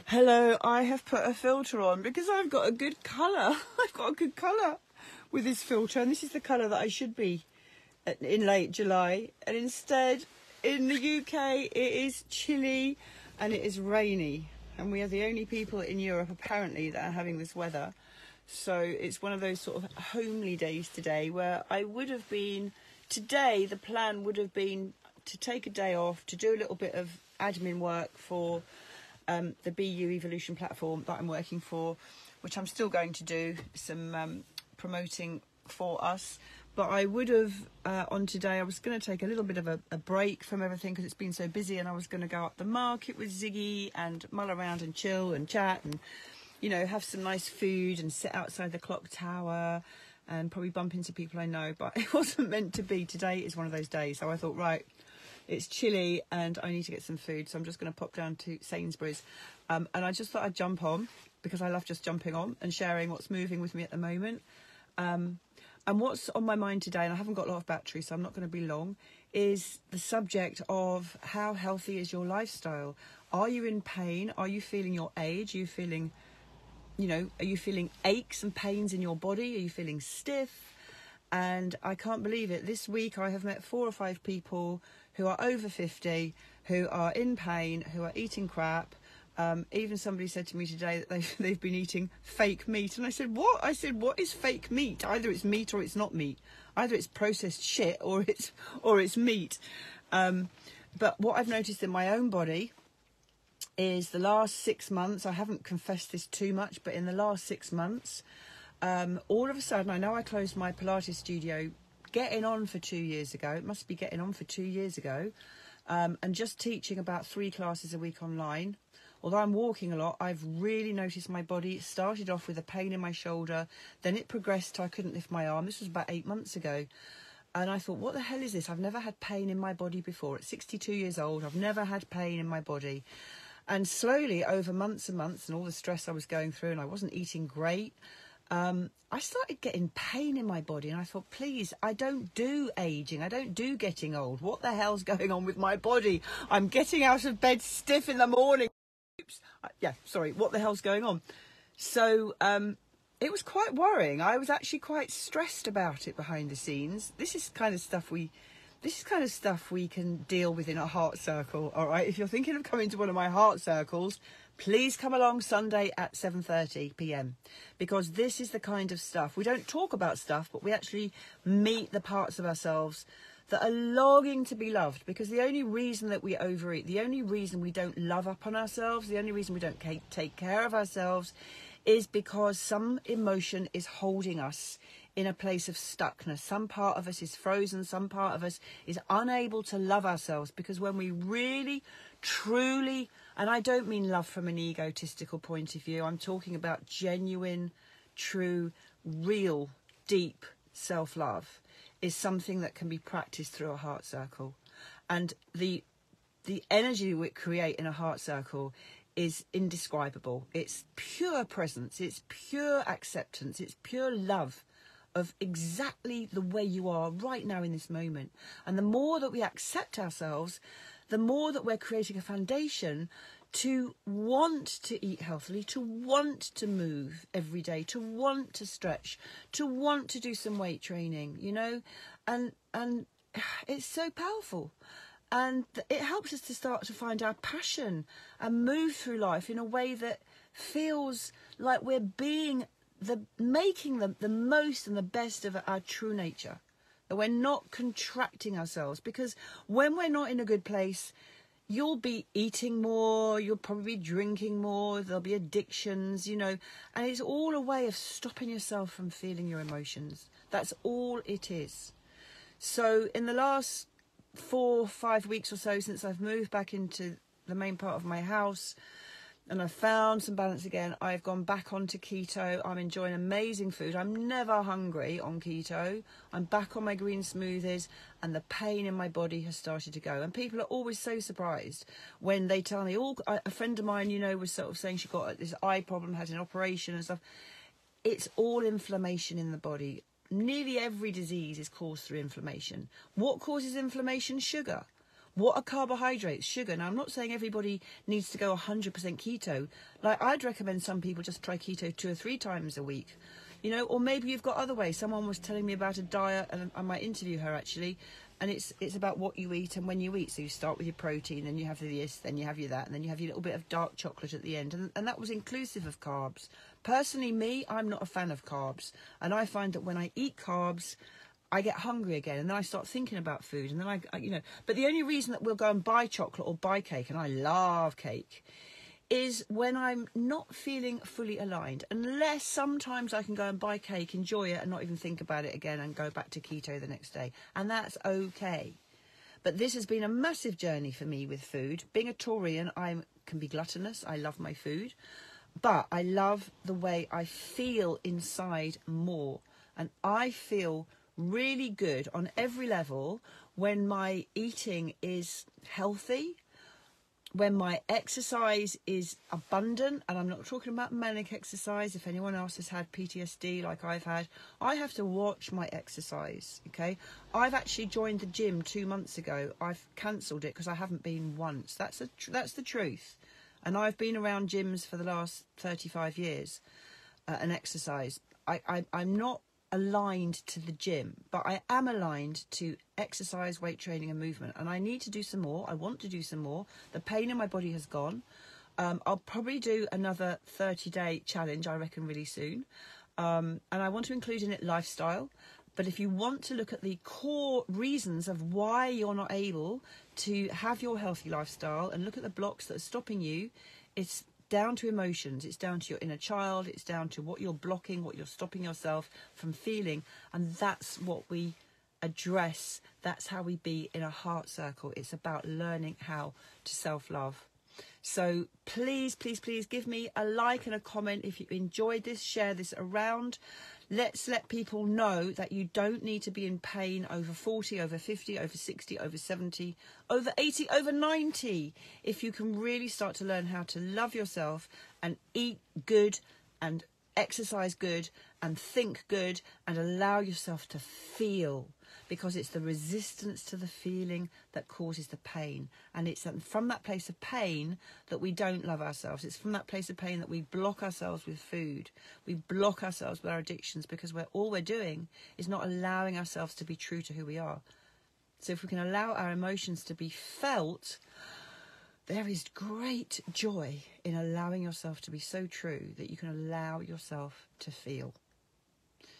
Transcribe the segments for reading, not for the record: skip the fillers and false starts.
Hello, I have put a filter on because I've got a good colour. I've got a good colour with this filter, and this is the colour that I should be in late July. And instead, in the UK, it is chilly and it is rainy. And we are the only people in Europe, apparently, that are having this weather. So it's one of those sort of homely days today where I would have been... Today, the plan would have been to take a day off, to do a little bit of admin work for the BU Evolution platform that I'm working for, which I'm still going to do some promoting for us. But I would have, on today, I was going to take a little bit of a break from everything because it's been so busy, and I was going to go up the market with Ziggy and mull around and chill and chat and, you know, have some nice food and sit outside the clock tower and probably bump into people I know. But it wasn't meant to be. Today is one of those days. So I thought, right, it's chilly and I need to get some food. So I'm just going to pop down to Sainsbury's. And I just thought I'd jump on because I love just jumping on and sharing what's moving with me at the moment. And what's on my mind today, and I haven't got a lot of battery, so I'm not going to be long, is the subject of how healthy is your lifestyle? Are you in pain? Are you feeling your age? Are you feeling, you know, are you feeling aches and pains in your body? Are you feeling stiff? And I can't believe it. This week I have met 4 or 5 people who are over 50, who are in pain, who are eating crap. Even somebody said to me today that they've been eating fake meat. And I said, what? I said, what is fake meat? Either it's meat or it's not meat. Either it's processed shit or it's meat. But what I've noticed in my own body is the last 6 months, I haven't confessed this too much, but in the last 6 months, all of a sudden, I know I closed my Pilates studio getting on for 2 years ago. It must be getting on for 2 years ago. And just teaching about 3 classes a week online. Although I'm walking a lot, I've really noticed my body. It started off with a pain in my shoulder. Then it progressed to I couldn't lift my arm. This was about 8 months ago. And I thought, what the hell is this? I've never had pain in my body before. At 62 years old, I've never had pain in my body. And slowly, over months and months, and all the stress I was going through, and I wasn't eating great, I started getting pain in my body. And I thought, please, I don't do aging. I don't do getting old. What the hell's going on with my body? I'm getting out of bed stiff in the morning. Yeah, sorry, what the hell's going on? So it was quite worrying. I was actually quite stressed about it behind the scenes. This is kind of stuff we can deal with in a heart circle, all right? If you're thinking of coming to one of my heart circles, please come along Sunday at 7:30 p.m. because this is the kind of stuff. We don't talk about stuff, but we actually meet the parts of ourselves that are longing to be loved, because the only reason that we overeat, the only reason we don't love up on ourselves, the only reason we don't take care of ourselves is because some emotion is holding us in a place of stuckness. Some part of us is frozen, some part of us is unable to love ourselves, because when we really, truly, and I don't mean love from an egotistical point of view, I'm talking about genuine, true, real, deep self-love, is something that can be practiced through a heart circle. And the energy we create in a heart circle is indescribable. It's pure presence, it's pure acceptance, it's pure love of exactly the way you are right now in this moment. And the more that we accept ourselves, the more that we're creating a foundation to want to eat healthily, to want to move every day, to want to stretch, to want to do some weight training, you know, and it's so powerful. And it helps us to start to find our passion and move through life in a way that feels like we're making the most and the best of our true nature. That we're not contracting ourselves, because when we're not in a good place, you'll be eating more, you'll probably be drinking more, there'll be addictions, you know, and it's all a way of stopping yourself from feeling your emotions. That's all it is. So in the last 4 or 5 weeks or so since I've moved back into the main part of my house and I've found some balance again, I've gone back onto keto. I'm enjoying amazing food. I'm never hungry on keto. I'm back on my green smoothies, and the pain in my body has started to go. And people are always so surprised when they tell me, a friend of mine, you know, was sort of saying she got this eye problem, had an operation and stuff. It's all inflammation in the body. Nearly every disease is caused through inflammation. What causes inflammation? Sugar. What are carbohydrates? Sugar. Now, I'm not saying everybody needs to go 100% keto. Like, I'd recommend some people just try keto 2 or 3 times a week. You know, or maybe you've got other ways. Someone was telling me about a diet, and I might interview her actually, and it's about what you eat and when you eat. So you start with your protein, then you have this, then you have your that, and then you have your little bit of dark chocolate at the end, and that was inclusive of carbs. Personally, me, I'm not a fan of carbs, and I find that when I eat carbs, I get hungry again, and then I start thinking about food, and then I you know. But the only reason that we'll go and buy chocolate or buy cake, and I love cake, is when I'm not feeling fully aligned. Unless sometimes I can go and buy cake, enjoy it, and not even think about it again, and go back to keto the next day, and that's okay. But this has been a massive journey for me with food. Being a Taurian, I can be gluttonous. I love my food, but I love the way I feel inside more, and I feel really good on every level when my eating is healthy, when my exercise is abundant. And I'm not talking about manic exercise. If anyone else has had PTSD like I've had, I have to watch my exercise, okay? I've actually joined the gym 2 months ago. I've cancelled it because I haven't been once. That's the truth. And I've been around gyms for the last 35 years and exercise. I'm not aligned to the gym, but I am aligned to exercise, weight training and movement, and I need to do some more. I want to do some more. The pain in my body has gone. I'll probably do another 30-day challenge, I reckon, really soon, and I want to include in it lifestyle. But if you want to look at the core reasons of why you're not able to have your healthy lifestyle and look at the blocks that are stopping you, it's down to emotions, it's down to your inner child, it's down to what you're blocking, what you're stopping yourself from feeling, and that's what we address. That's how we be in a heart circle. It's about learning how to self-love. So please, please, please give me a like and a comment if you enjoyed this. Share this around. Let's let people know that you don't need to be in pain over 40, over 50, over 60, over 70, over 80, over 90. If you can really start to learn how to love yourself and eat good and exercise good and think good and allow yourself to feel, because it's the resistance to the feeling that causes the pain. And it's from that place of pain that we don't love ourselves. It's from that place of pain that we block ourselves with food. We block ourselves with our addictions, because all we're doing is not allowing ourselves to be true to who we are. So if we can allow our emotions to be felt, there is great joy in allowing yourself to be so true that you can allow yourself to feel.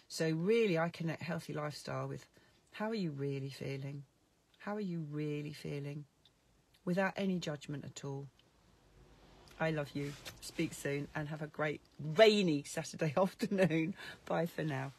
So really, I connect healthy lifestyle with how are you really feeling? How are you really feeling? Without any judgment at all. I love you. Speak soon and have a great rainy Saturday afternoon. Bye for now.